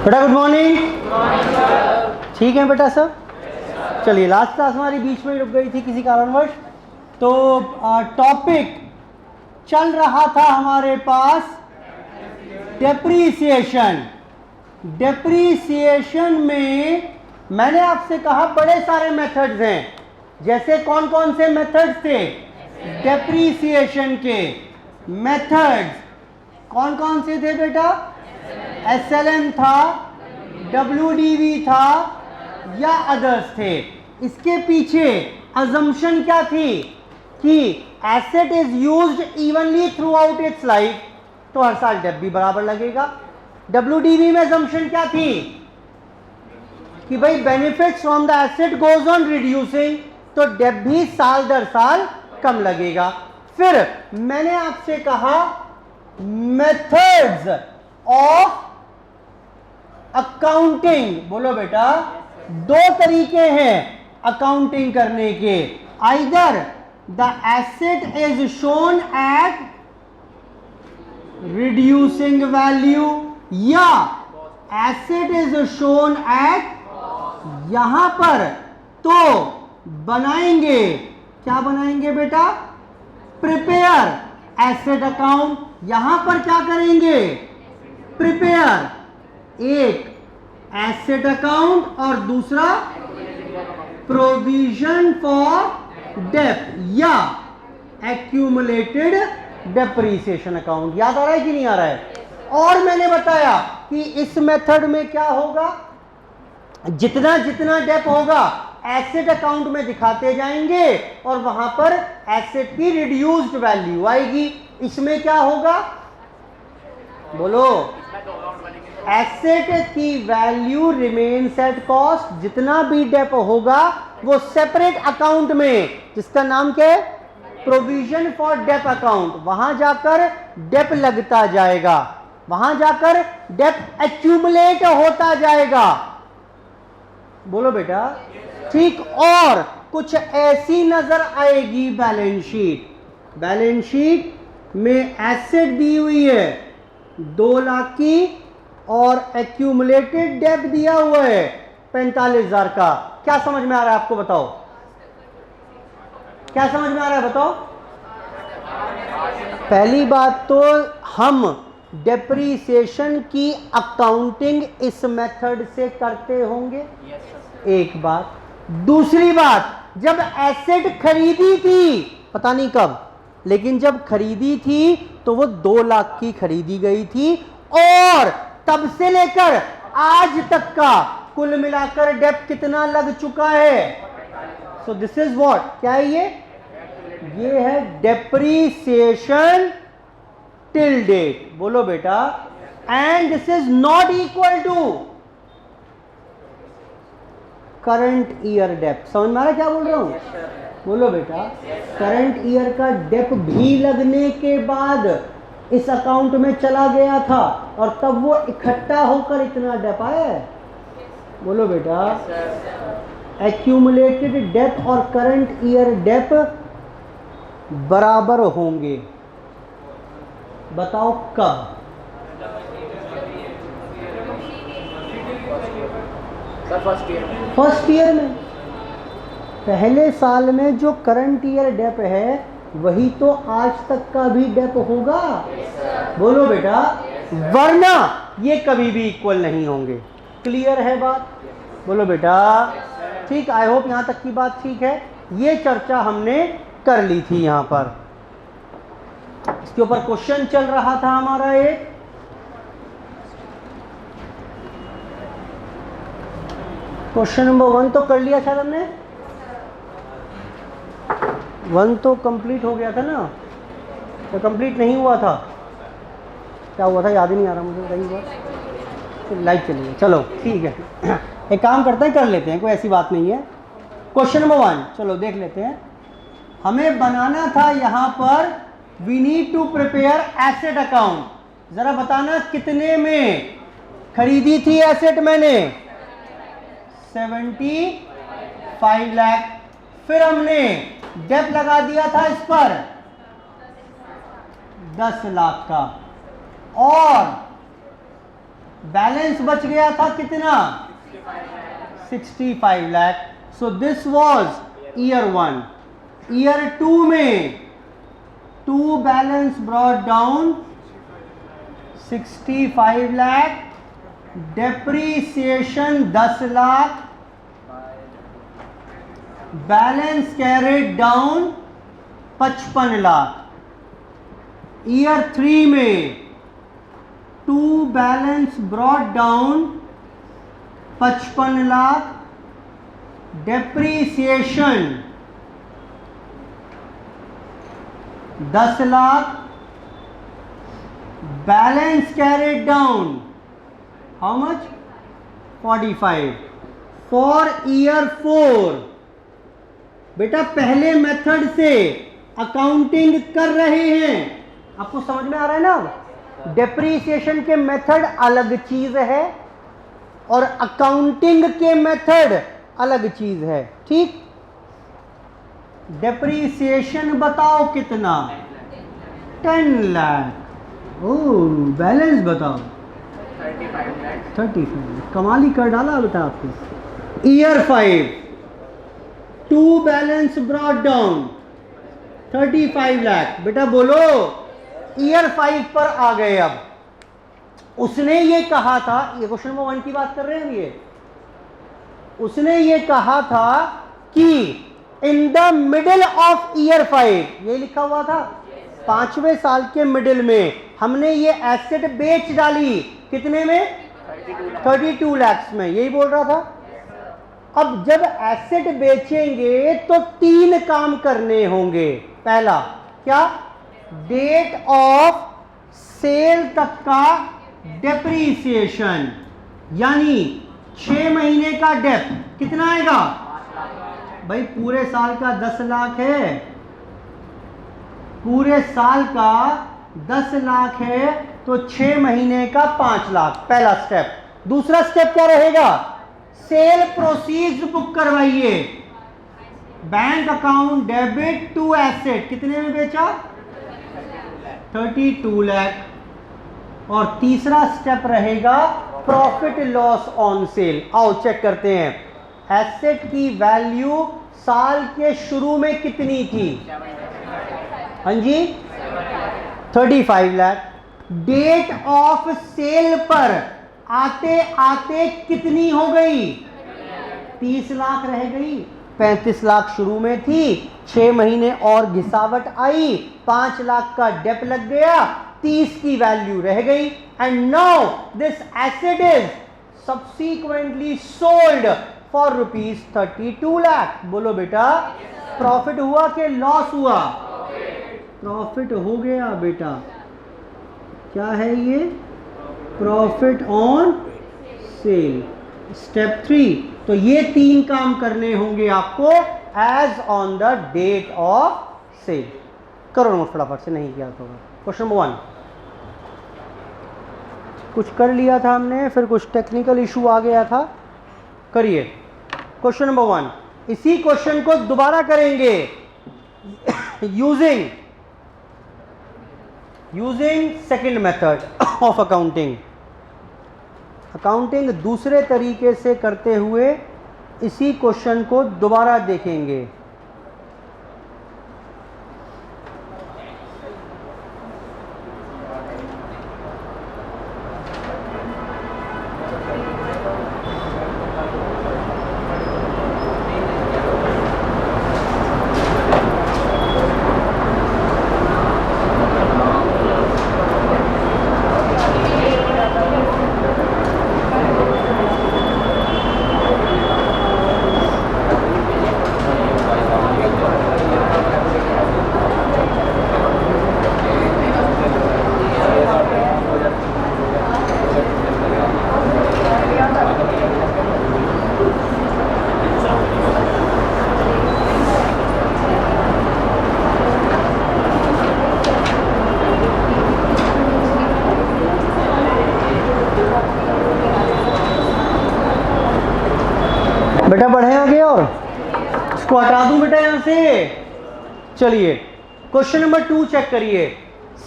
बेटा good morning. ठीक है बेटा सब। चलिए लास्ट क्लास हमारी बीच में रुक गई थी किसी कारणवश। तो टॉपिक चल रहा था हमारे पास डेप्रीसिएशन। डेप्रीसिएशन में मैंने आपसे कहा बड़े सारे मेथड्स हैं। जैसे कौन कौन से मेथड्स थे डेप्रीसिएशन के? मेथड्स कौन कौन से थे बेटा? SLM था, WDV था या अदर्स थे? इसके पीछे अजम्पशन क्या थी कि asset is used evenly through out it's life, तो हर साल डेप भी बराबर लगेगा। WDV में अजम्पशन क्या थी कि भाई benefits from the asset goes on reducing, तो डेप भी साल दर साल कम लगेगा। फिर मैंने आपसे कहा मेथड्स ऑफ अकाउंटिंग। बोलो बेटा, दो तरीके हैं अकाउंटिंग करने के। Either the asset is shown at reducing value या एसेट इज शोन एट, यहां पर तो बनाएंगे, क्या बनाएंगे बेटा? Prepare asset account. यहां पर क्या करेंगे? प्रिपेयर एक एसेट अकाउंट और दूसरा प्रोविजन फॉर डेप या एक्यूमुलेटेड डेप्रीसिएशन अकाउंट। याद आ रहा है कि नहीं आ रहा है? और मैंने बताया कि इस मेथड में क्या होगा, जितना जितना डेप होगा एसेट अकाउंट में दिखाते जाएंगे और वहां पर एसेट की रिड्यूस्ड वैल्यू आएगी। इसमें क्या होगा बोलो? एसेट की वैल्यू रिमेन्स एट कॉस्ट। जितना भी डेप होगा वो सेपरेट अकाउंट में, जिसका नाम क्या है? प्रोविजन फॉर डेप अकाउंट, वहां जाकर डेप लगता जाएगा, वहां जाकर डेप एक्यूमुलेट होता जाएगा। बोलो बेटा ठीक। और कुछ ऐसी नजर आएगी बैलेंस शीट। बैलेंस शीट में एसेट दी हुई है 2 लाख की और एक्यूमुलेटेड डेप दिया हुआ है 45,000 का। क्या समझ में आ रहा है आपको? बताओ क्या समझ में आ रहा है? बताओ। पहली बात तो हम डेप्रीसिएशन की अकाउंटिंग इस मेथड से करते होंगे, एक बात। दूसरी बात, जब एसेट खरीदी थी, पता नहीं कब, लेकिन जब खरीदी थी तो वो 2 लाख की खरीदी गई थी और तब से लेकर आज तक का कुल मिलाकर डेप कितना लग चुका है? सो दिस इज व्हाट, क्या है ये है डेप्रीसिएशन टिल डेट। बोलो बेटा। And this is not equal to current year dep. समझ में आ रहा है क्या बोल रहा हूं? बोलो बेटा। करंट ईयर का डेप भी लगने के बाद इस अकाउंट में चला गया था और तब वो इकट्ठा होकर इतना डेप आया है। बोलो बेटा। एक्यूमुलेटेड डेप और करंट ईयर डेप बराबर होंगे। बताओ कब? फर्स्ट ईयर में। पहले साल में जो करंट ईयर डेप है वही तो आज तक का भी डेप होगा। बोलो बेटा। वरना ये कभी भी इक्वल नहीं होंगे। क्लियर है बात? बोलो बेटा ठीक। आई होप यहां तक की बात ठीक है। ये चर्चा हमने कर ली थी यहां पर। इसके ऊपर क्वेश्चन चल रहा था हमारा एक। क्वेश्चन नंबर 1 तो कर लिया शायद हमने। 1 तो कंप्लीट हो गया था ना, तो कंप्लीट नहीं हुआ था। क्या हुआ था याद ही नहीं आ रहा मुझे। बताइए बात। लाइव चलिए, चलो ठीक है। एक काम करते हैं, कर लेते हैं, कोई ऐसी बात नहीं है। क्वेश्चन नंबर 1 चलो देख लेते हैं। हमें बनाना था यहां पर we need to prepare asset account. जरा बताना कितने में खरीदी थी एसेट मैंने? 75 लाख। फिर हमने डेप लगा दिया था इस पर 10 लाख का और बैलेंस बच गया था कितना? 65 lakh. So this was year 1। Year 2 में to balance brought down 65 lakh, depreciation 10 lakh, balance carried down 55 lakh. Year 3 में to balance brought down 55 lakh, depreciation 10 lakh, balance carried down how much? 45। For year 4 बेटा पहले मेथड से अकाउंटिंग कर रहे हैं, आपको समझ में आ रहा है ना? डेप्रीसिएशन के मेथड अलग चीज है और अकाउंटिंग के मेथड अलग चीज है, ठीक? डेप्रीसिएशन बताओ कितना? 10 लाख। ओ बैलेंस बताओ? 35। कमाल ही कर डाला बेटा आपको। Year 5 to balance brought down 35 lakh. बेटा बोलो ईयर 5 पर आ गए। अब उसने ये कहा था, ये क्वेश्चन नंबर 1 की बात कर रहे हैं ये, उसने ये कहा था कि in the middle of year 5, ये लिखा हुआ था 5वें साल के मिडिल में हमने ये एसेट बेच डाली। कितने में? 32 लाख में, यही बोल रहा था। अब जब एसेट बेचेंगे तो 3 काम करने होंगे। पहला क्या? डेट ऑफ सेल तक का डेप्रीसिएशन, यानी 6 महीने का डेप कितना आएगा भाई? पूरे साल का 10 लाख है, पूरे साल का 10 लाख है तो 6 महीने का 5 लाख। पहला स्टेप। दूसरा स्टेप क्या रहेगा? सेल प्रोसीड्स बुक करवाइए। Bank account debit to asset, कितने में बेचा? 32 लाख। और तीसरा स्टेप रहेगा प्रॉफिट लॉस ऑन सेल। आओ चेक करते हैं। एसेट की वैल्यू साल के शुरू में कितनी थी? हाँ जी 35 लाख। डेट ऑफ सेल पर आते आते कितनी हो गई? 30 लाख रह गई। 35 लाख शुरू में थी, 6 महीने और घिसावट आई, 5 लाख का डेप लग गया, 30 की वैल्यू रह गई। And now this asset is subsequently sold for ₹32 lakh. बोलो बेटा प्रॉफिट हुआ कि लॉस हुआ? प्रॉफिट हो गया बेटा। क्या है ये? Profit on sale. स्टेप 3। तो ये 3 काम करने होंगे आपको as on the date of sale. करो नोट फटाफट से, नहीं किया तो होगा। क्वेश्चन नंबर 1 कुछ कर लिया था हमने, फिर कुछ टेक्निकल इशू आ गया था। करिए क्वेश्चन नंबर 1। इसी क्वेश्चन को दोबारा करेंगे using second method of accounting. Accounting दूसरे तरीके से करते हुए इसी क्वेश्चन को दोबारा देखेंगे। बेटा बढ़े आगे और इसको हटा दूं बेटा यहां से। चलिए क्वेश्चन नंबर 2 चेक करिए।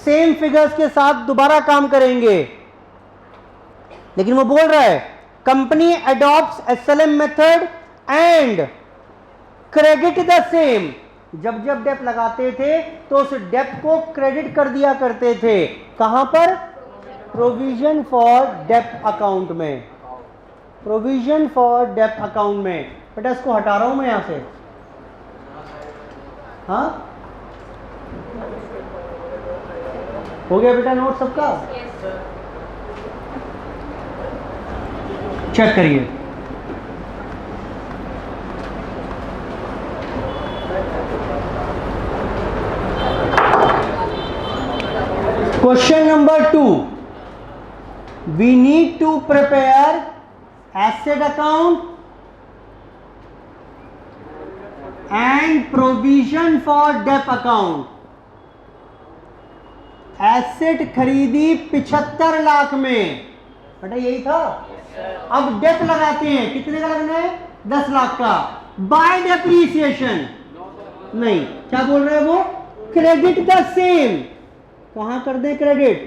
सेम फिगर्स के साथ दोबारा काम करेंगे। लेकिन वो बोल रहा है company adopts SLM method and credit the same. जब जब डेप लगाते थे तो उस डेप को क्रेडिट कर दिया करते थे। कहां पर? प्रोविजन फॉर डेप अकाउंट में, प्रोविजन फॉर डेप अकाउंट में। बेटा इसको हटा रहा हूं मैं यहां से। हाँ हो गया बेटा नोट सबका? चेक करिए। Question number 2, we need to prepare asset account and provision for dep account. Asset खरीदी 75 लाख में, बेटा यही था। अब डेप लगाते हैं, कितने का लगना है? 10 लाख का। बाय डेप्रीसिएशन नहीं, क्या बोल रहे हैं वो? Credit the same. कहां कर दें credit?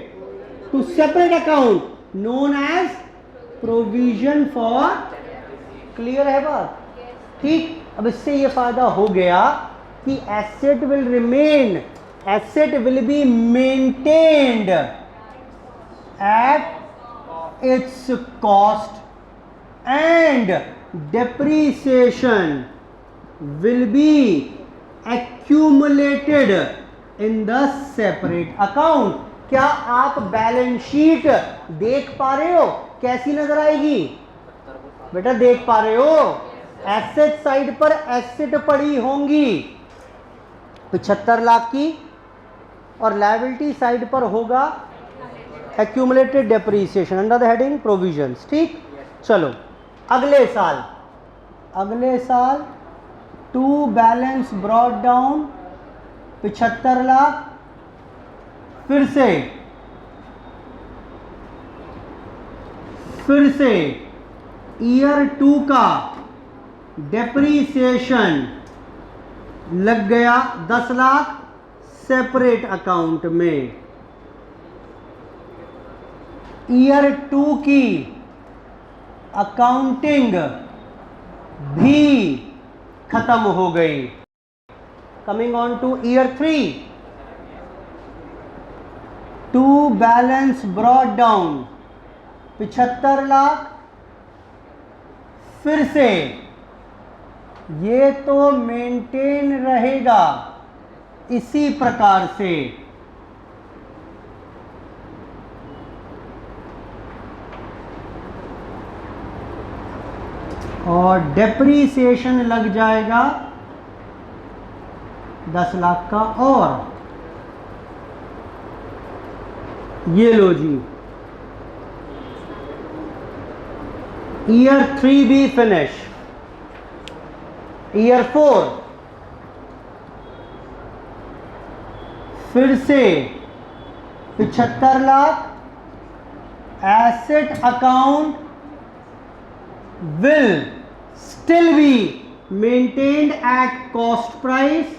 To separate account known as provision for. Clear है बात? ठीक। अब इससे ये फायदा हो गया कि asset will remain, asset will be maintained at its cost and depreciation will be accumulated in the separate account। क्या आप बैलेंस शीट देख पा रहे हो? कैसी नजर आएगी? बेटा देख पा रहे हो? एसेट साइड पर एसेट पड़ी होंगी 75 लाख की, और लायबिलिटी साइड पर होगा accumulated depreciation under the heading provisions. ठीक, चलो अगले साल to balance brought down 75 lakh. फिर से ईयर 2 का डेप्रीसिएशन लग गया 10 लाख सेपरेट अकाउंट में। ईयर 2 की अकाउंटिंग भी खत्म हो गई। Coming on to year 3, to balance brought down 75 lakh. फिर से ये तो मेंटेन रहेगा इसी प्रकार से। और डेप्रीसिएशन लग जाएगा 10 लाख का। और ये लो जी, ईयर 3 भी फिनिश। ईयर 4 फिर से 75 lakh. Asset account will still be maintained at cost price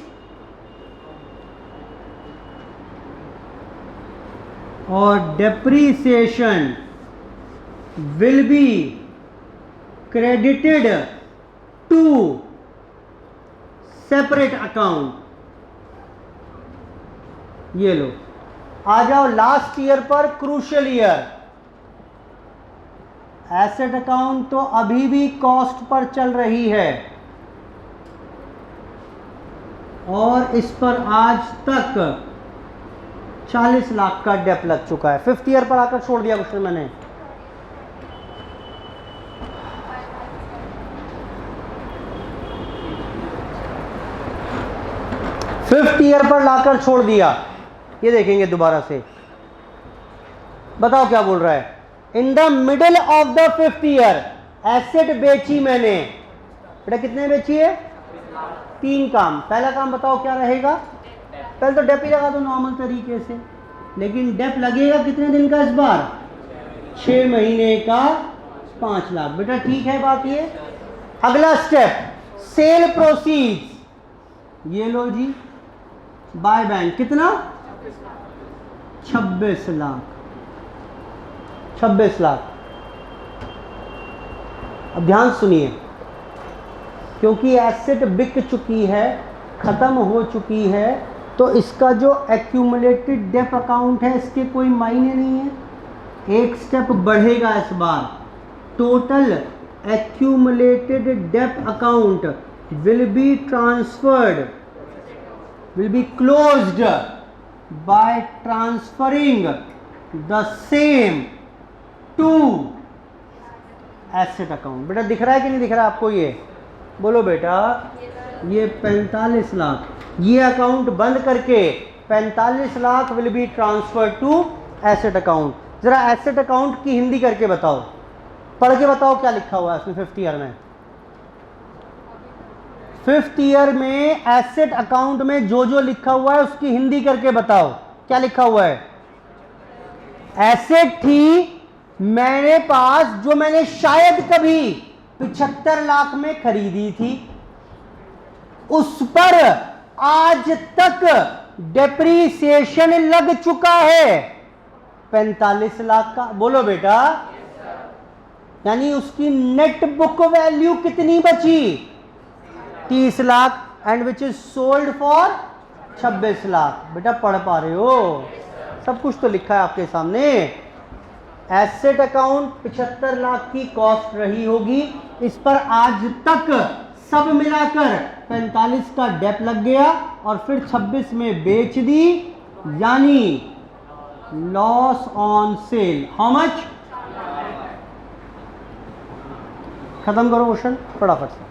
और depreciation will be credited to separate account। ये लो, आ जाओ लास्ट ईयर पर, क्रूशियल ईयर। एसेट अकाउंट तो अभी भी कॉस्ट पर चल रही है और इस पर आज तक 40 लाख का डेप लग चुका है। 5th ईयर पर आकर छोड़ दिया क्वेश्चन मैंने। फिफ्थ ईयर पर लाकर छोड़ दिया। ये देखेंगे दोबारा से, बताओ क्या बोल रहा है। In the middle of the 5th year asset बेची मैंने। बेटा कितने बेची है? 3 काम। पहला काम बताओ क्या रहेगा? पहले तो डेप ही लगा दो नॉर्मल तरीके से, लेकिन डेप लगेगा कितने दिन का इस बार? 6 महीने का 5 लाख। बेटा ठीक है बात ये। अगला स्टेप, सेल प्रोसीड्स। ये लो जी, बाय बैंक कितना? 26 लाख। 26 लाख। अब ध्यान सुनिए, क्योंकि एसेट बिक चुकी है, ख़त्म हो चुकी है, तो इसका जो एक्यूमुलेटेड डेप अकाउंट है इसके कोई मायने नहीं है, एक स्टेप बढ़ेगा इस बार। Total accumulated dep account will be transferred, will be closed by transferring the same to asset account. बेटा दिख रहा है कि नहीं दिख रहा है आपको? ये बोलो बेटा, ये 45 लाख, ये अकाउंट बंद करके 45 lakh will be transfer to asset account. जरा एसेट अकाउंट की हिंदी करके बताओ, पढ़ के बताओ क्या लिखा हुआ है उसमें। 5th ईयर में, 5th ईयर में एसेट अकाउंट में जो जो लिखा हुआ है उसकी हिंदी करके बताओ, क्या लिखा हुआ है? एसेट थी मेरे पास जो मैंने शायद कभी 75 लाख में खरीदी थी, उस पर आज तक डेप्रीसिएशन लग चुका है 45 लाख का। बोलो बेटा, यानी उसकी नेट बुक वैल्यू कितनी बची? 30 lakh, and which is sold for 26 lakh. बेटा पढ़ पा रहे हो? सब कुछ तो लिखा है आपके सामने। एसेट अकाउंट 75 लाख की कॉस्ट रही होगी, इस पर आज तक सब मिलाकर 45 का डेप लग गया और फिर 26 में बेच दी, यानी loss on cell. How much? खत्म करो क्वेश्चन फटाफट से।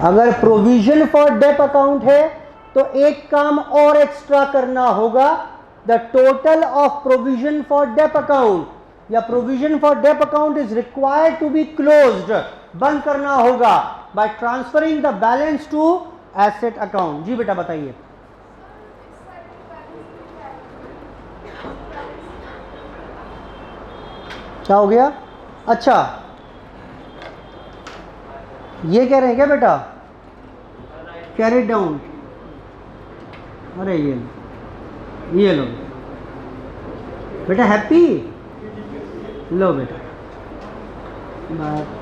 अगर प्रोविजन फॉर डेप अकाउंट है तो एक काम और एक्स्ट्रा करना होगा। The total of provision for dep account या provision for dep account is required to be closed, बंद करना होगा by transferring the balance to asset account. जी बेटा बताइए। क्या हो गया? अच्छा, ये कह रहे हैं क्या बेटा? Carry down. अरे ये लो बेटा, हैप्पी लो बेटा,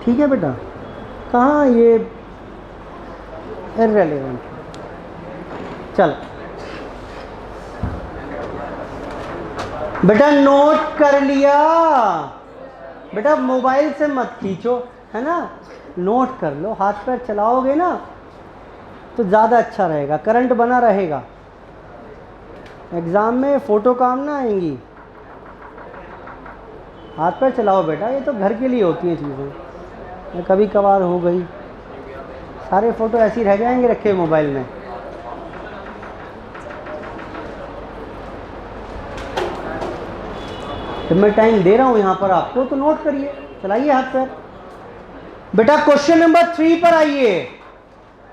ठीक है बेटा। कहाँ ये इररिलेवेंट, चल बेटा नोट कर लिया बेटा, मोबाइल से मत खींचो, है ना, नोट कर लो। हाथ पैर चलाओगे ना तो ज़्यादा अच्छा रहेगा, करंट बना रहेगा। एग्ज़ाम में फ़ोटो काम ना आएंगी। हाथ पैर चलाओ बेटा, ये तो घर के लिए होती हैं चीज़ें, कभी कभार हो गई, सारे फ़ोटो ऐसे ही रह जाएंगे रखे मोबाइल में। जब मैं टाइम दे रहा हूँ यहाँ पर आपको तो नोट करिए, चलाइए हाथ पैर। बेटा क्वेश्चन नंबर 3 पर आइए,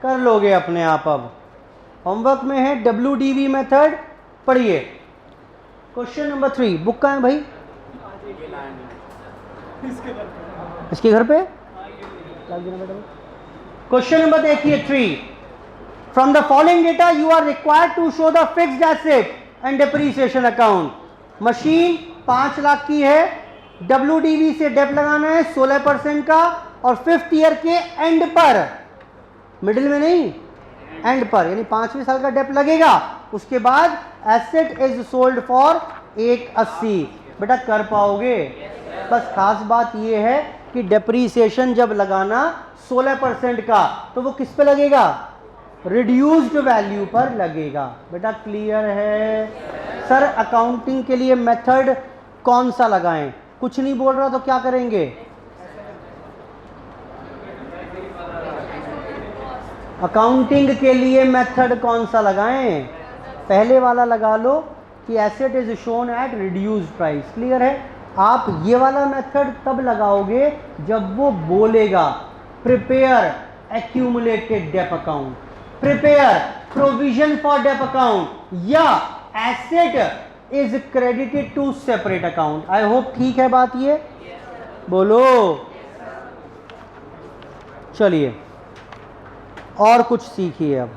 कर लोगे अपने आप। अब होमवर्क में है WDV मेथड, पढ़िए। क्वेश्चन नंबर 3 बुक का है भाई? इसके घर पे क्वेश्चन नंबर देखिए 3। From the following data you are required to show the fixed asset and depreciation account. Machine 5 lakh की है, WDV से डेप लगाना है 16% का, और 5th ईयर के एंड पर, मिडिल में नहीं, एंड पर, यानी 5वें साल का डेप लगेगा। उसके बाद एसेट इज सोल्ड फॉर 180। बेटा कर पाओगे? बस खास बात यह है कि डेप्रीसिएशन जब लगाना 16% का तो वो किस पे लगेगा? रिड्यूस्ड वैल्यू पर लगेगा। बेटा क्लियर है? सर अकाउंटिंग के लिए मेथड कौन सा लगाएं? कुछ नहीं बोल रहा तो क्या करेंगे? अकाउंटिंग के लिए मेथड कौन सा लगाएं? पहले वाला लगा लो कि asset is shown at reduced price. Clear है? आप ये वाला मेथड तब लगाओगे जब वो बोलेगा prepare accumulated dep account, prepare provision for dep account, या asset is credited to separate account. I hope ठीक है बात ये? बोलो। चलिए और कुछ सीखिए अब।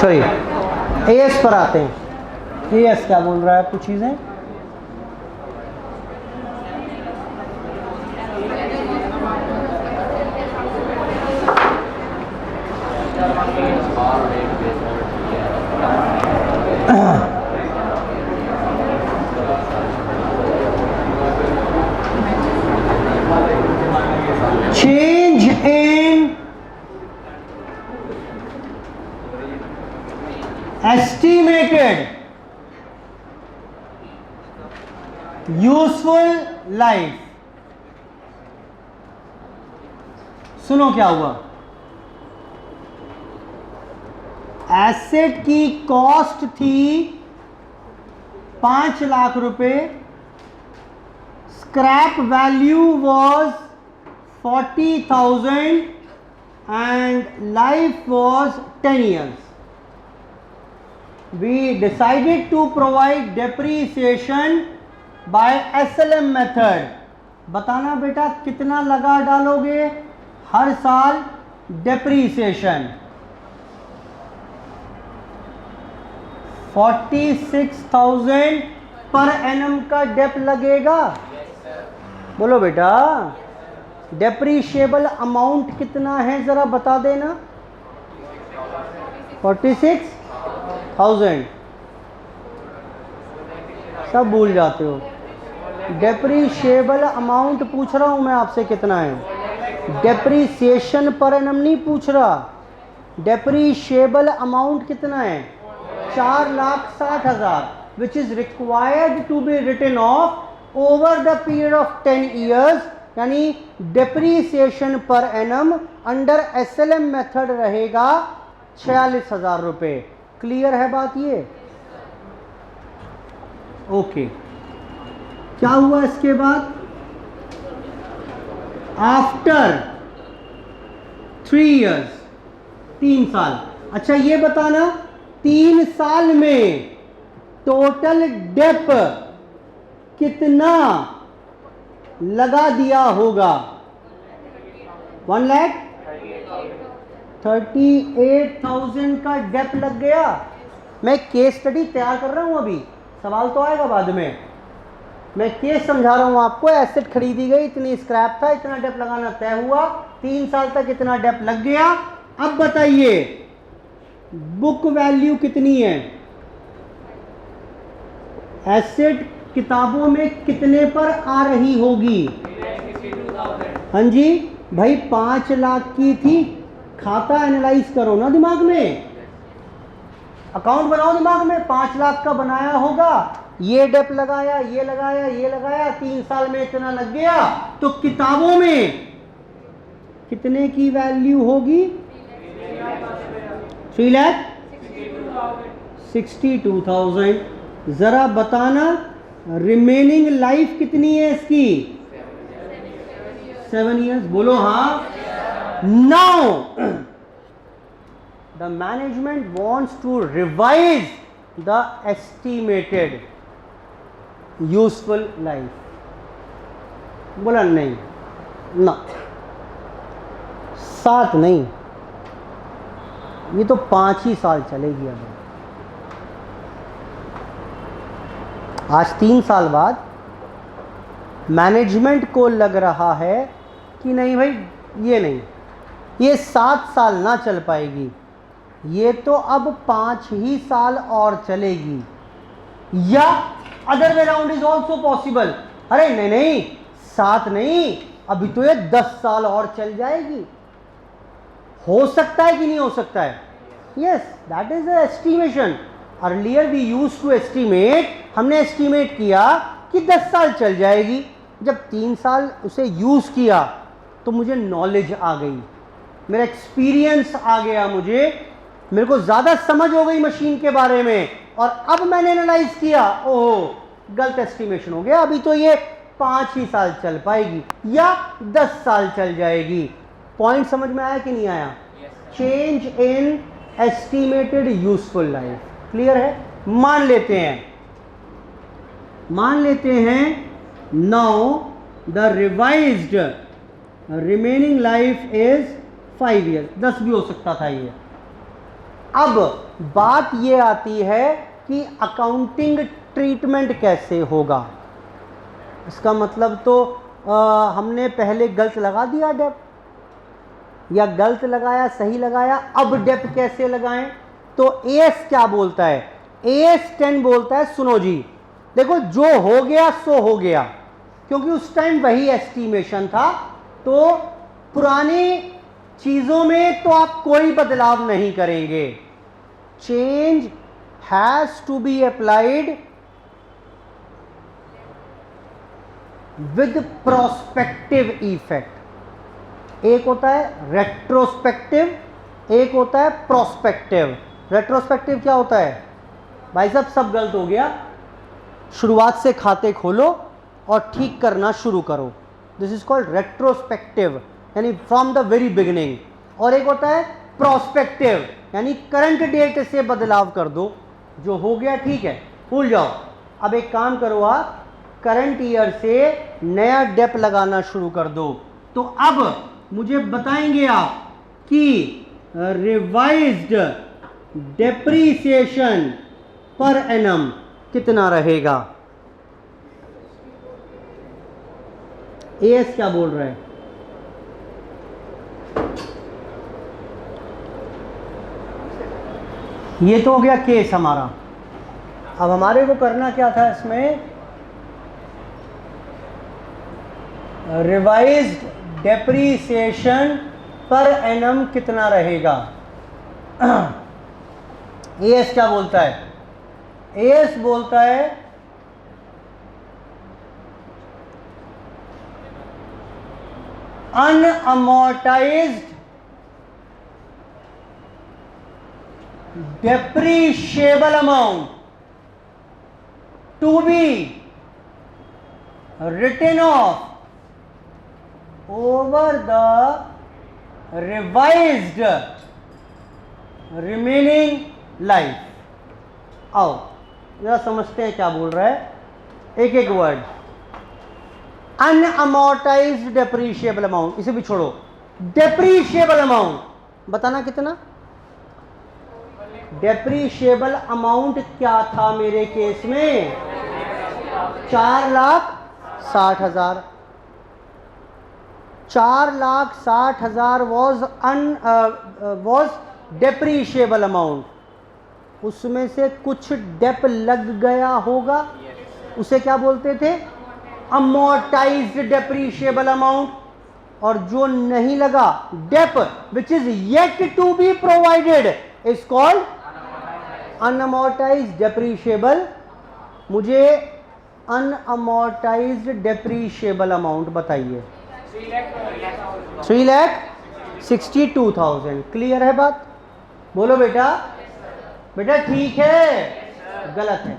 चलिए एएस पर आते हैं। एएस क्या बोल रहा है, कुछ चीज़ें change in estimated useful life। सुनो क्या हुआ, एसेट की कॉस्ट थी 5 लाख रुपए, scrap value was 40,000 and life was 10 years. We decided to provide depreciation by SLM method। बताना बेटा कितना लगा डालोगे हर साल डेप्रीसिएशन। 46,000 पर एनम का डेप लगेगा। बोलो बेटा डेप्रीशिएबल अमाउंट कितना है जरा बता देना। 46,000 सब भूल जाते हो। डेप्रीशिएबल अमाउंट पूछ रहा हूं मैं आपसे कितना है, डेप्रीसिएशन पर एनम नहीं पूछ रहा। डेप्रीशिएबल अमाउंट कितना है 4,60,000 which is required to be written off over the period of 10 years। यानी depreciation per annum under SLM method रहेगा 46,000 रुपए। क्लियर है बात ये? ओके क्या हुआ इसके बाद, आफ्टर 3 years 3 साल। अच्छा ये बताना 3 साल में टोटल डेप कितना लगा दिया होगा। 1,38,000 का डेप लग गया। मैं केस स्टडी तैयार कर रहा हूं, अभी सवाल तो आएगा बाद में। मैं केस समझा रहा हूं आपको। एसेट खरीदी गई, इतनी स्क्रैप था, इतना डेप लगाना तय हुआ, 3 साल तक इतना डेप लग गया। अब बताइए बुक वैल्यू कितनी है, एसेट किताबों में कितने पर आ रही होगी। हाँ जी भाई 5 लाख की थी, खाता एनालाइज करो ना दिमाग में, अकाउंट बनाओ दिमाग में। 5 लाख का बनाया होगा, ये डेप लगाया, ये लगाया, ये लगाया, 3 साल में इतना लग गया, तो किताबों में कितने की वैल्यू होगी 3,62,000। जरा बताना रिमेनिंग लाइफ कितनी है इसकी 7 years। बोलो हाँ। Now the management wants to revise the estimated useful life. बोला नहीं ना, 7 नहीं, ये तो 5 ही साल चलेगी। अब आज 3 साल बाद मैनेजमेंट को लग रहा है कि नहीं भाई ये नहीं, ये 7 साल ना चल पाएगी, ये तो अब 5 ही साल और चलेगी। या other way round is also possible. अरे नहीं नहीं 7 नहीं, अभी तो ये 10 साल और चल जाएगी। हो सकता है कि नहीं हो सकता है? Yes that is estimation. Earlier we use to estimate, हमने एस्टिमेट किया कि 10 साल चल जाएगी। जब 3 साल उसे यूज किया तो मुझे नॉलेज आ गई, मेरा एक्सपीरियंस आ गया, मेरे को ज्यादा समझ हो गई मशीन के बारे में, और अब मैंने एनालाइज किया, ओह गलत एस्टिमेशन हो गया, अभी तो ये 5 ही साल चल पाएगी या 10 साल चल जाएगी। पॉइंट समझ में आया कि नहीं आया? Change in estimated useful life. Clear है? मान लेते हैं now the revised remaining life is 5 years। 10 भी हो सकता था ये। अब बात ये आती है कि अकाउंटिंग ट्रीटमेंट कैसे होगा। इसका मतलब तो हमने पहले गलत लगा दिया डेप, या गलत लगाया सही लगाया, अब डेप कैसे लगाएं। तो एएस क्या बोलता है, एएस 10 बोलता है सुनो जी, देखो जो हो गया सो हो गया, क्योंकि उस टाइम वही एस्टीमेशन था, तो पुरानी चीजों में तो आप कोई बदलाव नहीं करेंगे। Change has to be applied with prospective effect. एक होता है रेट्रोस्पेक्टिव, एक होता है प्रोस्पेक्टिव। रेट्रोस्पेक्टिव क्या होता है, भाई साहब सब गलत हो गया, शुरुआत से खाते खोलो और ठीक करना शुरू करो, दिस इज कॉल्ड रेट्रोस्पेक्टिव, यानी फ्रॉम द वेरी बिगिनिंग। और एक होता है प्रोस्पेक्टिव, यानी करंट डेट से बदलाव कर दो, जो हो गया ठीक है भूल जाओ। अब एक काम करो, आप करंट ईयर से नया डेप लगाना शुरू कर दो। तो अब मुझे बताएंगे आप कि रिवाइज्ड डेप्रीसिएशन पर एनम कितना रहेगा। एएस क्या बोल रहा है, ये तो हो गया केस हमारा। अब हमारे को करना क्या था, इसमें रिवाइज्ड डेप्रीसिएशन पर एनम कितना रहेगा। एएस क्या बोलता है, एएस बोलता है अनअमोर्टाइज्ड depreciable amount to be written off over the revised remaining life। आओ जरा समझते हैं क्या बोल रहा है, एक एक वर्ड। अनअमोर्टाइज्ड डेप्रीशिएबल अमाउंट, इसे भी छोड़ो, डेप्रीशिएबल अमाउंट बताना कितना। डेप्रीशिएबल अमाउंट क्या था मेरे केस में, 4,60,000। 4,60,000 वॉज डेप्रीशिएबल अमाउंट। उसमें से कुछ डेप लग गया होगा, उसे क्या बोलते थे, अमोर्टाइज्ड डेप्रीशिएबल अमाउंट। और जो नहीं लगा, dep which is yet to be provided is called unamortized depreciable. मुझे अनअमोर्टाइज्ड डेप्रीशिएबल अमाउंट बताइए। 3,62,000। क्लियर है बात, बोलो बेटा। बेटा ठीक है, गलत है,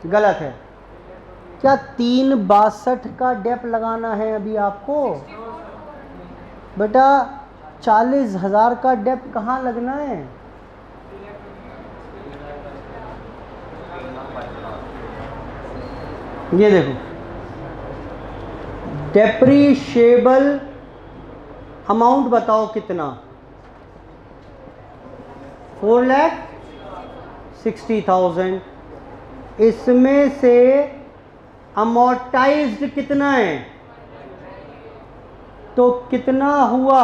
गलत है। क्या 3,62 का डेप लगाना है अभी आपको? बेटा 40,000 का डेप कहाँ लगना है? ये देखो, डेप्रीशिएबल अमाउंट बताओ कितना, 4,60,000। इसमें से अमोर्टाइज्ड कितना है, तो कितना हुआ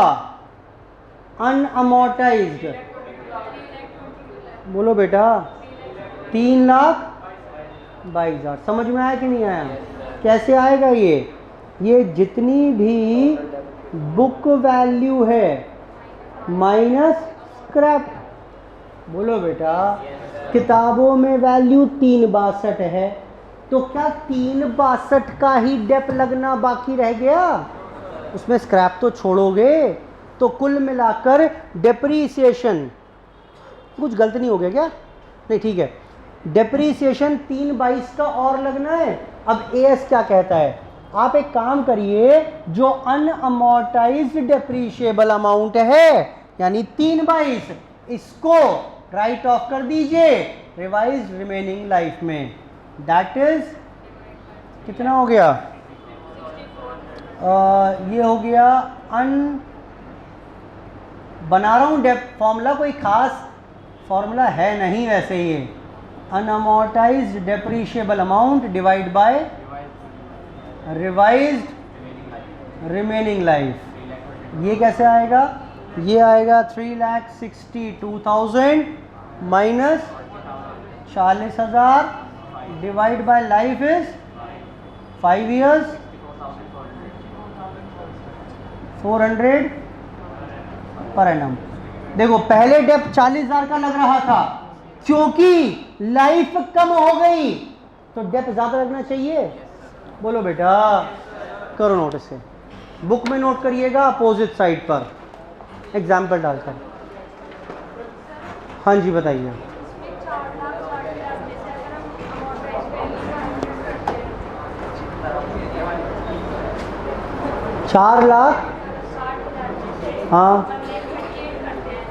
अनअमोर्टाइज्ड? बोलो बेटा, 3,22,000। समझ में आया कि नहीं आया? कैसे आएगा ये जितनी भी बुक वैल्यू है माइनस स्क्रैप। बोलो बेटा, किताबों में वैल्यू 3,62 है, तो क्या 3,62 का ही डेप लगना बाकी रह गया? उसमें स्क्रैप तो छोड़ोगे, तो कुल मिलाकर डेप्रीसिएशन, कुछ गलत नहीं हो गया क्या? नहीं ठीक है, डेप्रीसिएशन 3,22 का और लगना है। अब एएस क्या कहता है, आप एक काम करिए, जो अनअमोर्टाइज्ड डेप्रीशिएबल अमाउंट है यानी 3,22, इसको राइट ऑफ कर दीजिए रिवाइज्ड रिमेनिंग लाइफ में। दैट इज कितना हो गया, ये हो गया बना रहा हूँ डेप्थ फॉर्मूला, कोई खास फॉर्मूला है नहीं वैसे ये, unamortized depreciable amount divide by revised remaining life. ये कैसे आएगा? ये आएगा 3,62,000 minus 40,000 divide by life is 5 years 400 per annum. देखो पहले डेप्थ 40,000 का लग रहा था, क्योंकि लाइफ कम हो गई तो डेप्थ ज्यादा लगना चाहिए। बोलो बेटा, करो नोट इसे, बुक में नोट करिएगा अपोजिट साइड पर एग्जाम्पल डालकर। हाँ जी बताइए। 4 लाख, हाँ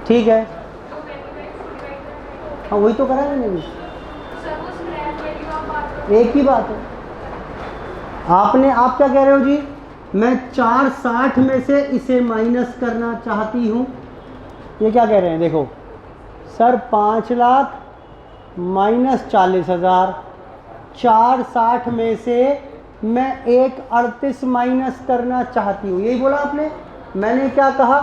ठीक है, हाँ वही तो करा मैंने भी, एक ही बात है। आप क्या कह रहे हो जी? मैं 460 में से इसे माइनस करना चाहती हूँ। ये क्या कह रहे हैं? देखो सर 5 लाख माइनस 40,000, 460 में से मैं 138 माइनस करना चाहती हूँ, यही बोला आपने। मैंने क्या कहा?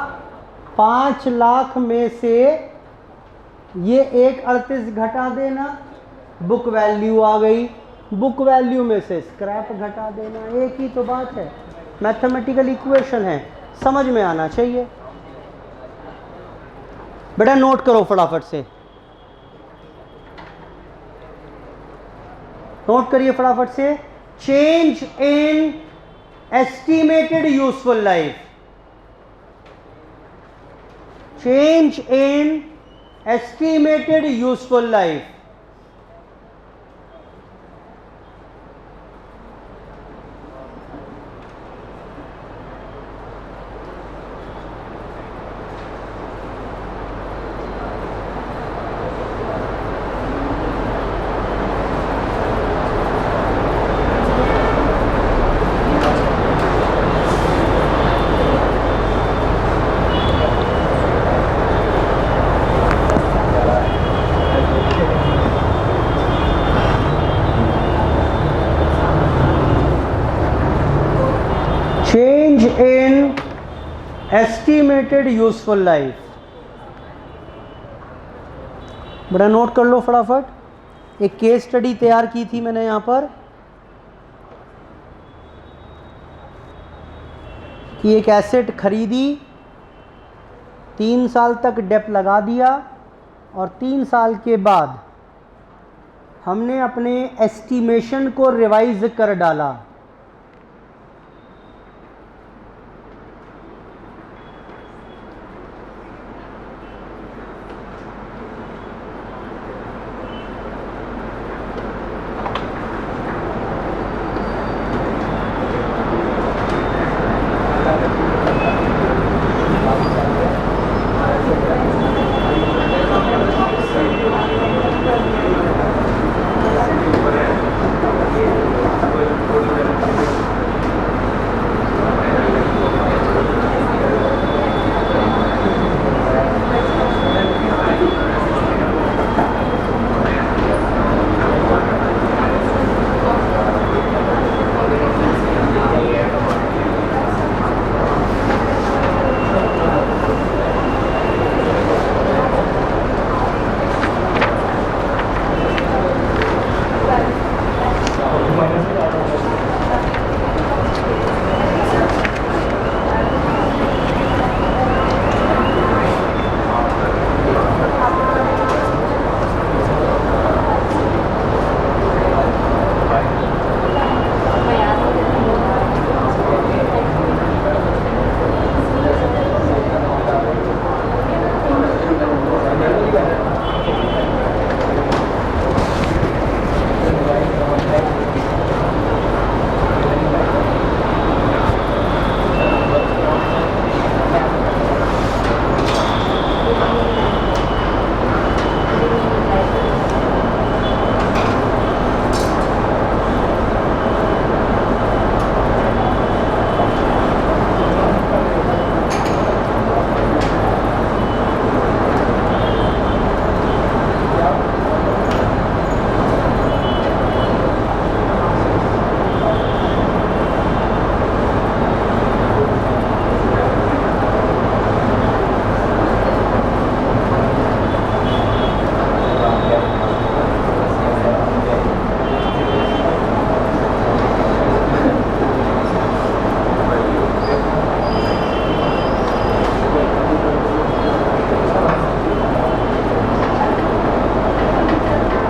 5 लाख में से ये 138 घटा देना, बुक वैल्यू आ गई, बुक वैल्यू में से स्क्रैप घटा देना, एक ही तो बात है, मैथमेटिकल इक्वेशन है, समझ में आना चाहिए। बेटा नोट करो फटाफट से, नोट करिए फटाफट से। Change in estimated useful life, change in estimated useful life. Change in estimated useful life, बड़ा नोट कर लो फटाफट। एक केस स्टडी तैयार की थी मैंने यहां पर कि एक एसेट खरीदी, 3 साल तक डेप्थ लगा दिया और 3 साल के बाद हमने अपने एस्टिमेशन को रिवाइज कर डाला।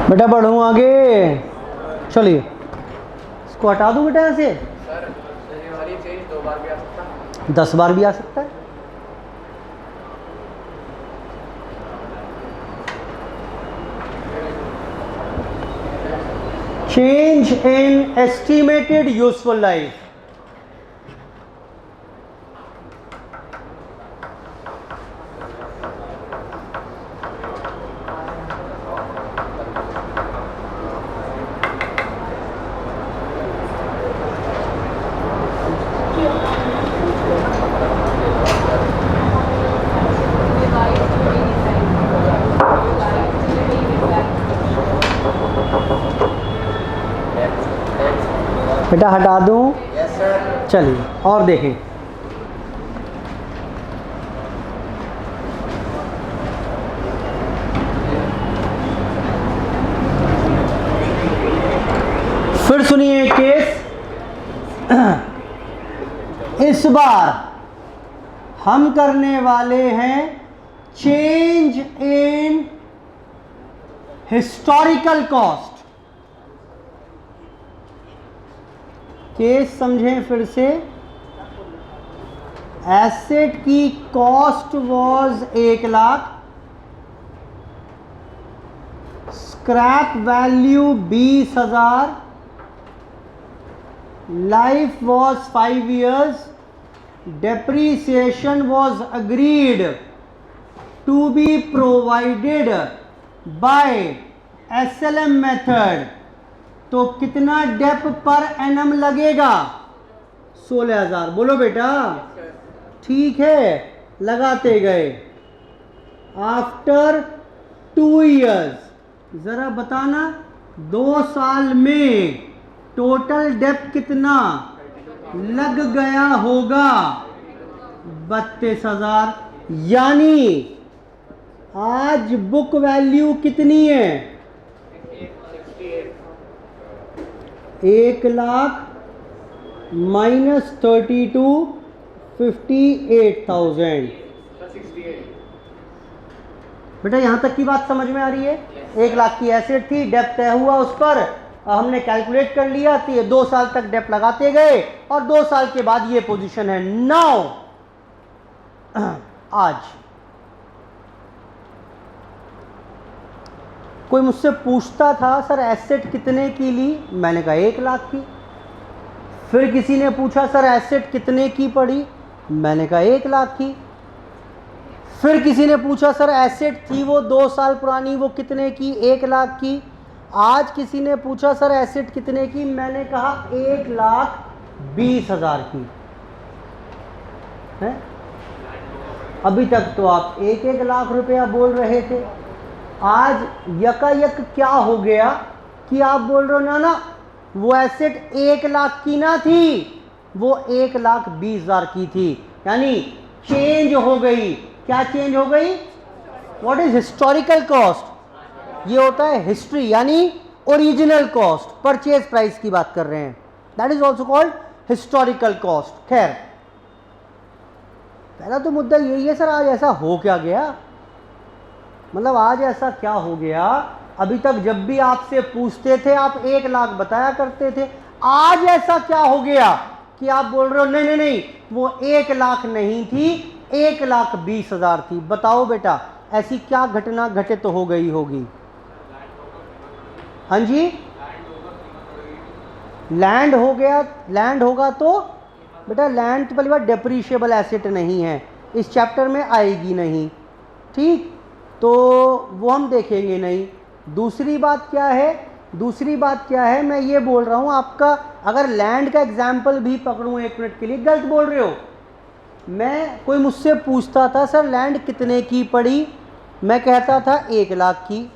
बेटा बढ़ूँ आगे, चलिए इसको हटा दूँ बेटा ऐसे। सर वाली चेंज 2 बार भी आ सकता है, 10 बार भी आ सकता है। Change in estimated useful life. बेटा हटा दूं? Yes sir. चलिए और देखें। फिर सुनिए केस। इस बार हम करने वाले हैं change in historical cost. Case समझें फिर से। एसेट की cost was 1 lakh, scrap value 20,000, life was 5 years, depreciation was agreed to be provided by SLM method। तो कितना डेप पर एनम लगेगा? 16,000। बोलो बेटा। ठीक है, लगाते गए। आफ्टर 2 years, जरा बताना 2 साल में टोटल डेप कितना लग गया होगा? 32,000। यानी आज बुक वैल्यू कितनी है? 1 लाख माइनस 32, 58,000। बेटा यहां तक की बात समझ में आ रही है? 1 लाख की एसेट थी, डेप तय हुआ उस पर, हमने कैलकुलेट कर लिया कि 2 साल तक डेप लगाते गए और 2 साल के बाद ये पोजीशन है। नाउ आज कोई मुझसे पूछता था सर एसेट कितने की ली? मैंने कहा 1 लाख की। फिर किसी ने पूछा सर एसेट कितने की पड़ी? मैंने कहा 1 लाख की। फिर किसी ने पूछा सर एसेट थी वो 2 साल पुरानी, वो कितने की? 1 लाख की। आज किसी ने पूछा सर एसेट कितने की? मैंने कहा 1,20,000 की है। अभी तक तो आप 1-1 लाख रुपया बोल रहे थे, आज यकायक क्या हो गया कि आप बोल रहे हो ना ना वो एसेट 1 लाख की ना थी, वो 1,20,000 की थी। यानी चेंज हो गई। क्या चेंज हो गई? What is historical cost? ये होता है हिस्ट्री, यानी ओरिजिनल कॉस्ट, परचेज प्राइस की बात कर रहे हैं। That is also called historical cost. खैर पहला तो मुद्दा यही है सर आज ऐसा हो क्या गया? मतलब आज ऐसा क्या हो गया? अभी तक जब भी आपसे पूछते थे आप 1 लाख बताया करते थे, आज ऐसा क्या हो गया कि आप बोल रहे हो नहीं नहीं नहीं वो 1 लाख नहीं थी, 1,20,000 थी? बताओ बेटा ऐसी क्या घटना घटित हो गई होगी? हाँ जी, लैंड हो गया। लैंड होगा तो बेटा लैंड तो पहली बार डेप्रीशिएबल एसेट नहीं है, इस चैप्टर में आएगी नहीं, ठीक? तो वो हम देखेंगे नहीं। दूसरी बात क्या है? दूसरी बात क्या है, मैं ये बोल रहा हूँ आपका, अगर लैंड का एग्जाम्पल भी पकड़ूँ 1 मिनट के लिए, गलत बोल रहे हो। मैं कोई मुझसे पूछता था सर लैंड कितने की पड़ी, मैं कहता था 1 लाख की।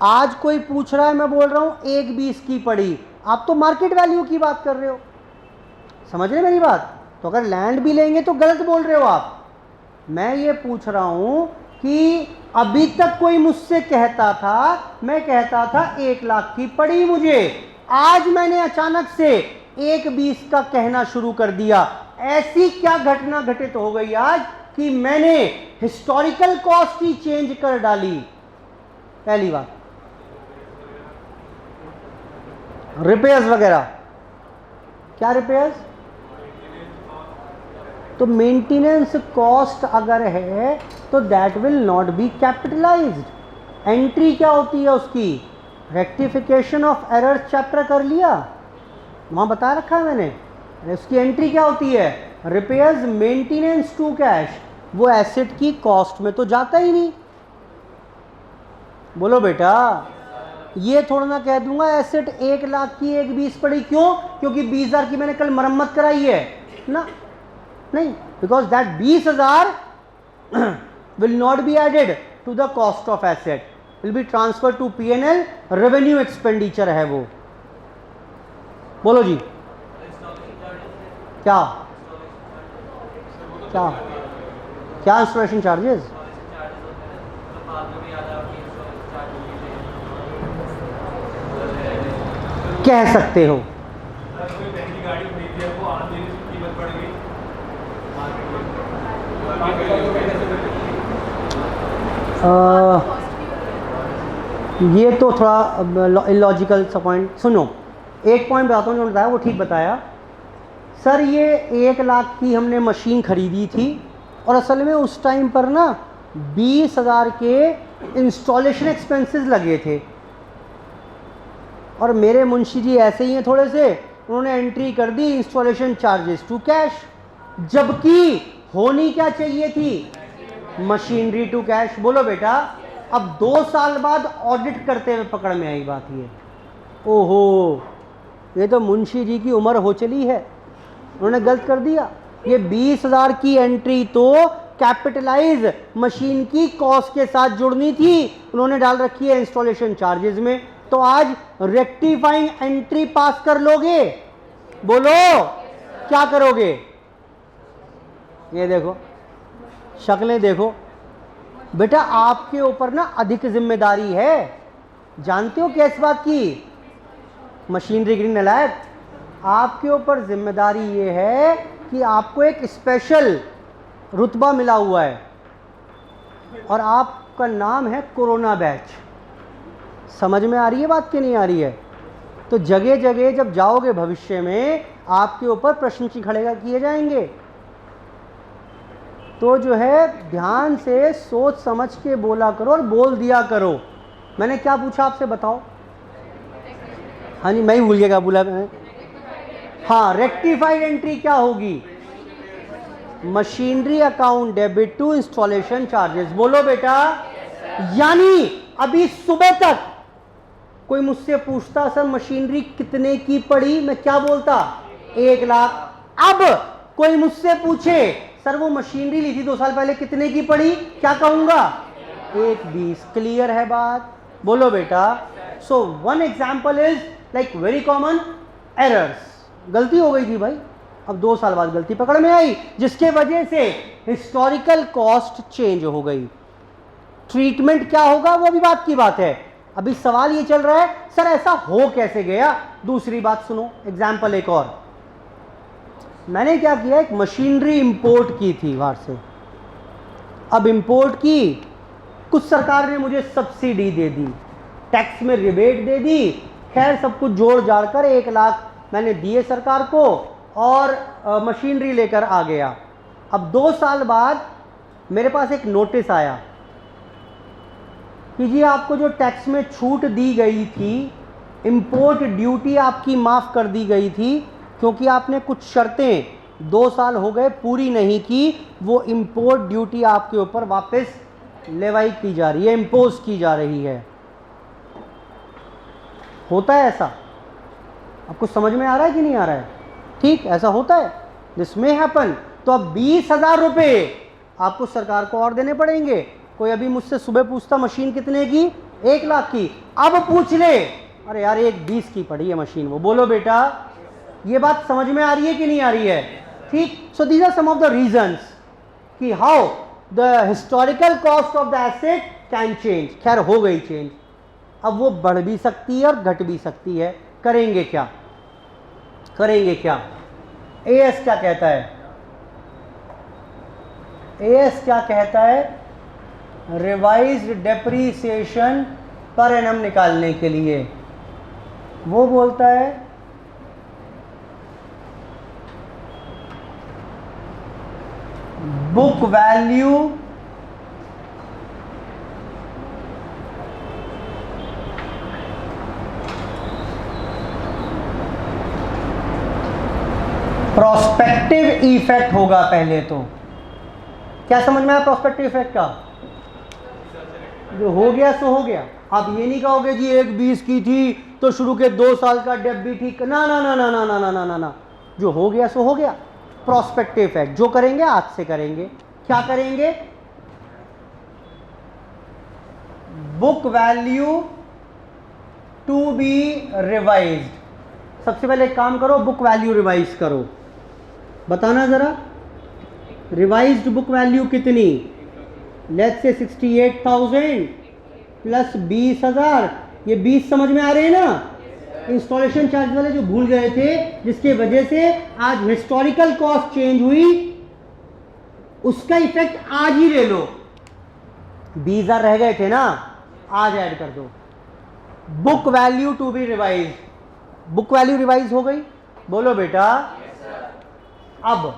आज कोई पूछ रहा है, मैं बोल रहा हूँ 1,20 की पड़ी। आप तो मार्केट वैल्यू की बात कर रहे हो, समझ रहे मेरी बात? तो अगर लैंड भी लेंगे तो गलत बोल रहे हो आप। मैं ये पूछ रहा हूँ कि अभी तक कोई मुझसे कहता था, मैं कहता था 1 लाख की पड़ी मुझे, आज मैंने अचानक से 1,20 का कहना शुरू कर दिया। ऐसी क्या घटना घटित हो गई आज कि मैंने हिस्टोरिकल कॉस्ट ही चेंज कर डाली? पहली बात। रिपेयर्स वगैरह, क्या रिपेयर्स? तो मेंटेनेंस कॉस्ट अगर है तो that will not B capitalised. Entry क्या होती है उसकी? रेक्टिफिकेशन ऑफ एरर्स चैप्टर कर लिया, वहाँ बता रखा है मैंने। उसकी एंट्री क्या होती है? Repairs maintenance to cash. वो एसेट की कॉस्ट में तो जाता ही नहीं। बोलो बेटा, ये थोड़ा ना कह दूंगा एसेट 1 लाख की 1,20 पड़ी, क्यों? क्योंकि 20,000 की मैंने कल मरम्मत कराई है ना, नहीं, because that 20,000 will not be added to the cost of asset, will be transfer to P&L, revenue expenditure है वो। बोलो जी, क्या क्या क्या इंस्टॉलेशन चार्जेस? कह सकते हो। ये तो थोड़ा इलॉजिकल सा पॉइंट। सुनो, एक पॉइंट बताता हूँ जो बताया वो ठीक बताया। सर ये 1 लाख की हमने मशीन खरीदी थी और असल में उस टाइम पर ना 20,000 के इंस्टॉलेशन एक्सपेंसेस लगे थे, और मेरे मुंशी जी ऐसे ही हैं थोड़े से, उन्होंने एंट्री कर दी इंस्टॉलेशन चार्जेस टू कैश, जबकि होनी क्या चाहिए थी? Machinery to cash. बोलो बेटा, अब 2 साल बाद ऑडिट करते हुए पकड़ में आई बात ये। ओहो, ये तो मुंशी जी की उम्र हो चली है, उन्होंने गलत कर दिया। ये 20,000 की एंट्री तो कैपिटलाइज मशीन की कॉस्ट के साथ जुड़नी थी, उन्होंने डाल रखी है इंस्टॉलेशन चार्जेस में। तो आज रेक्टिफाइंग एंट्री पास कर लोगे? बोलो क्या करोगे? ये देखो शक्लें देखो बेटा, आपके ऊपर ना अधिक जिम्मेदारी है। जानते हो किस बात की? मशीनरी की नलायक, आपके ऊपर जिम्मेदारी ये है कि आपको एक स्पेशल रुतबा मिला हुआ है और आपका नाम है कोरोना बैच। समझ में आ रही है बात कि नहीं आ रही है? तो जगह जगह जब जाओगे भविष्य में आपके ऊपर प्रश्न खड़े किए जाएंगे। तो जो है ध्यान से सोच समझ के बोला करो और बोल दिया करो। मैंने क्या पूछा आपसे बताओ? हाँ जी, मैं ही भूल गया क्या बोला मैंने। हाँ, रेक्टिफाइड एंट्री क्या होगी? Machinery account debit to installation charges. बोलो बेटा, यानी अभी सुबह तक कोई मुझसे पूछता सर मशीनरी कितने की पड़ी, मैं क्या बोलता? 1 लाख। अब कोई मुझसे पूछे सर वो मशीनरी ली थी 2 साल पहले कितने की पड़ी, क्या कहूंगा? 1,20। क्लियर है बात? बोलो बेटा। So one example is like very common errors. गलती हो गई थी भाई, अब 2 साल बाद गलती पकड़ में आई, जिसके वजह से हिस्टोरिकल कॉस्ट चेंज हो गई। ट्रीटमेंट क्या होगा वो भी बात की बात है। अभी सवाल ये चल रहा है सर ऐसा हो कैसे गया। दूसरी बात सुनो, एग्जाम्पल एक और। मैंने क्या किया, एक मशीनरी इंपोर्ट की थी बाहर से। अब इंपोर्ट की, कुछ सरकार ने मुझे सब्सिडी दे दी, टैक्स में रिबेट दे दी, खैर सब कुछ जोड़ जाड़ कर 1 लाख मैंने दिए सरकार को और मशीनरी लेकर आ गया। अब 2 साल बाद मेरे पास एक नोटिस आया कि जी आपको जो टैक्स में छूट दी गई थी, इंपोर्ट ड्यूटी आपकी माफ़ कर दी गई थी, क्योंकि आपने कुछ शर्तें 2 साल हो गए पूरी नहीं की, वो इंपोर्ट ड्यूटी आपके ऊपर वापस लेवाई की जा रही है, इम्पोज की जा रही है। होता है ऐसा? आपको समझ में आ रहा है कि नहीं आ रहा है? ठीक, ऐसा होता है, दिस मे हैपन। तो अब 20,000 रुपये आपको सरकार को और देने पड़ेंगे। कोई अभी मुझसे सुबह पूछता मशीन कितने की, 1 लाख की, अब पूछ ले अरे यार 1,20 की पड़ी है मशीन वो। बोलो बेटा, ये बात समझ में आ रही है कि नहीं आ रही है? ठीक। So these are some of the reasons कि how the historical cost of the asset can change. खैर हो गई चेंज, अब वो बढ़ भी सकती है और घट भी सकती है। करेंगे क्या? करेंगे क्या? एएस क्या कहता है? एएस क्या कहता है? रिवाइज्ड डेप्रीसिएशन पर एनम निकालने के लिए वो बोलता है बुक वैल्यू प्रोस्पेक्टिव इफेक्ट होगा पहले तो। क्या समझ में आया प्रोस्पेक्टिव इफेक्ट का? जो हो गया सो हो गया। आप ये नहीं कहोगे जी 1/20 की थी तो शुरू के 2 साल का डेप भी ठीक, ना ना ना ना ना ना ना ना ना ना, जो हो गया सो हो गया। प्रोस्पेक्टिव इफेक्ट जो करेंगे आज से करेंगे। क्या करेंगे? Book value to be revised. सबसे पहले एक काम करो, बुक वैल्यू रिवाइज करो। बताना जरा, रिवाइज्ड बुक वैल्यू कितनी? Let's say 68,000 plus 20,000। ये 20 समझ में आ रहे हैं ना? इंस्टॉलेशन चार्ज वाले जो भूल गए थे, जिसके वजह से आज हिस्टोरिकल कॉस्ट चेंज हुई, उसका इफेक्ट आज ही ले लो। 20,000 रह गए थे ना, आज ऐड कर दो। Book value to be revise. Book value revise हो गई? बोलो बेटा। अब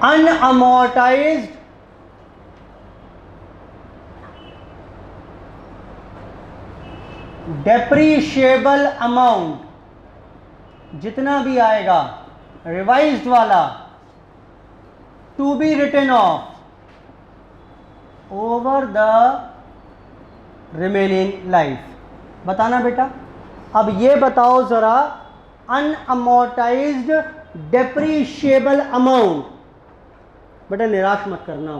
अनअमोर्टाइज्ड डेप्रीशिएबल अमाउंट जितना भी आएगा रिवाइज्ड वाला, to be written off over the remaining life. बताना बेटा। अब ये बताओ जरा, अनअमोर्टाइज्ड डेप्रीशिएबल अमाउंट। बेटा निराश मत करना,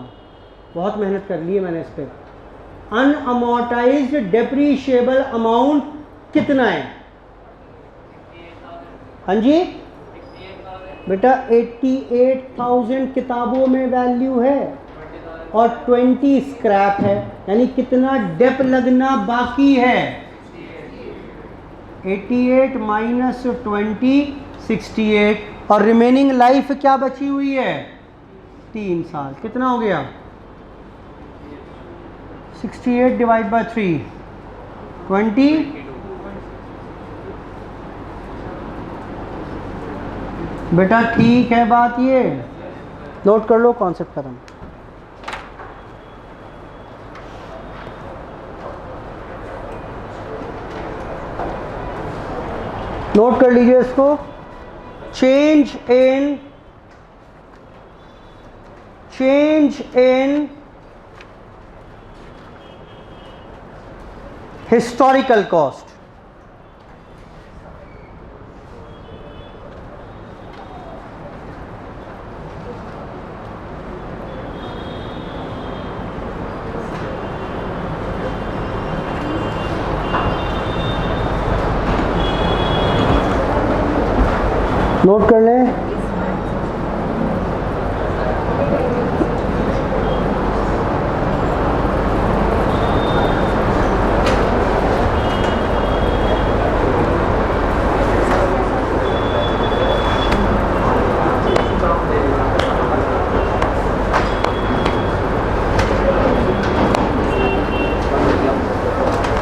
बहुत मेहनत कर ली है मैंने इस पर। अनअमोर्टाइज्ड डेप्रीशिएबल अमाउंट कितना है? हाँ जी बेटा 88,000 किताबों में वैल्यू है और 20 स्क्रैप है, यानी कितना डेप लगना बाकी है? 88 माइनस 20 68, और रिमेनिंग लाइफ क्या बची हुई है? 3 साल। कितना हो गया? 68 डिवाइड बाय 3 20। बेटा ठीक है बात, ये नोट कर लो, कॉन्सेप्ट खत्म। नोट कर लीजिए इसको। Change in historical cost. Note कर लें।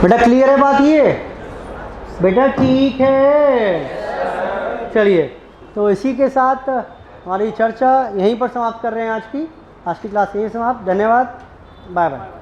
बेटा क्लियर है बात ये? बेटा ठीक है। चलिए, तो इसी के साथ हमारी चर्चा यहीं पर समाप्त कर रहे हैं। आज की क्लास यहीं समाप्त। धन्यवाद, बाय बाय।